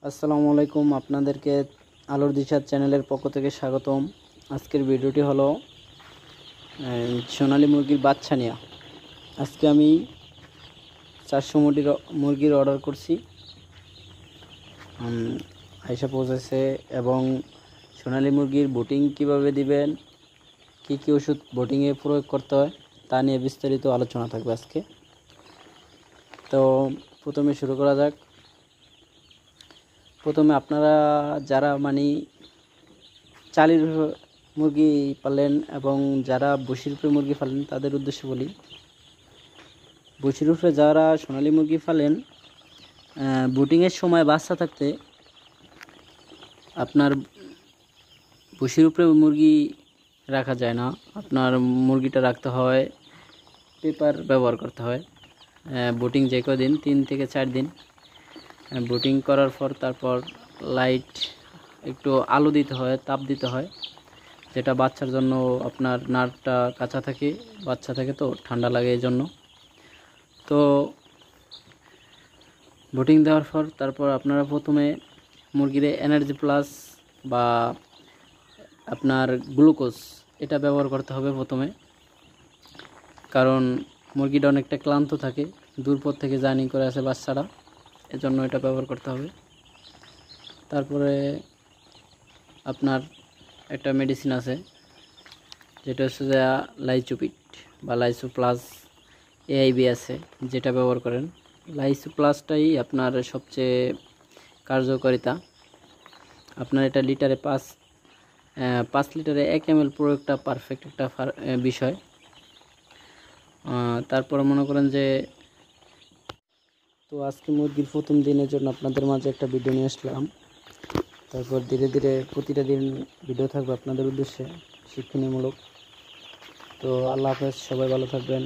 আসসালামু আলাইকুম, আপনাদেরকে আলোর দিশা চ্যানেলের পক্ষ থেকে স্বাগতম। আজকের ভিডিওটি হলো সোনালী মুরগির বাচ্চা নিয়ে। আজকে আমি 400 মুরগির অর্ডার করছি, আইসা পৌঁছেছে। এবং সোনালী মুরগির বুটিং কিভাবে দিবেন, কি কি ওষুধ বুটিংয়ে প্রয়োগ করতে হয় তা নিয়ে বিস্তারিত আলোচনা থাকবে আজকে। তো প্রথমে শুরু করা যাক। প্রথমে আপনারা যারা চালির মুরগি পালেন এবং যারা বসির উপরে মুরগি পালেন তাদের উদ্দেশ্যে বলি, বসির উপরে যারা সোনালী মুরগি পালেন, বুটিংয়ের সময় বাচ্চা থাকতে আপনার বসির উপরে মুরগি রাখা যায় না। আপনার মুরগিটা রাখতে হয়, পেপার ব্যবহার করতে হয়। বুটিং যে কদিন 3 থেকে 4 দিন বুটিং করার পর তারপর লাইট একটু আলো দিতে হয়, তাপ দিতে হয়, যেটা বাচ্চার জন্য আপনার নার্ভটা কাঁচা থাকে, বাচ্চা থাকে তো ঠান্ডা লাগে এই জন্য। তো বুটিং দেওয়ার পর তারপর আপনারা প্রথমে মুরগির এনার্জি প্লাস বা আপনার গ্লুকোজ এটা ব্যবহার করতে হবে প্রথমে, কারণ মুরগিটা অনেকটা ক্লান্ত থাকে, দূরপথ থেকে জার্নি করে আসে বাচ্চারা, এজন্য এটা ব্যবহার করতে হবে। তারপরে আপনার একটা মেডিসিন আছে যেটা হচ্ছে যে লাইচোপিট বা লাইসো প্লাস এআইবি আছে, যেটা ব্যবহার করেন। লাইসো প্লাসটাই আপনার সবচেয়ে কার্যকারিতা। আপনার এটা লিটারে 5 লিটারে 1 ml প্রয়োগটা পারফেক্ট একটা বিষয়। তারপরে মনে করেন যে, তো আজকে মুরগির প্রথম দিনের জন্য আপনাদের মাঝে একটা ভিডিও নিয়ে আসলাম। তারপর ধীরে ধীরে প্রতিটা দিন ভিডিও থাকবে আপনাদের উদ্দেশ্যে শিক্ষণীয়মূলক। তো আল্লাহ হাফেজ, সবাই ভালো থাকবেন।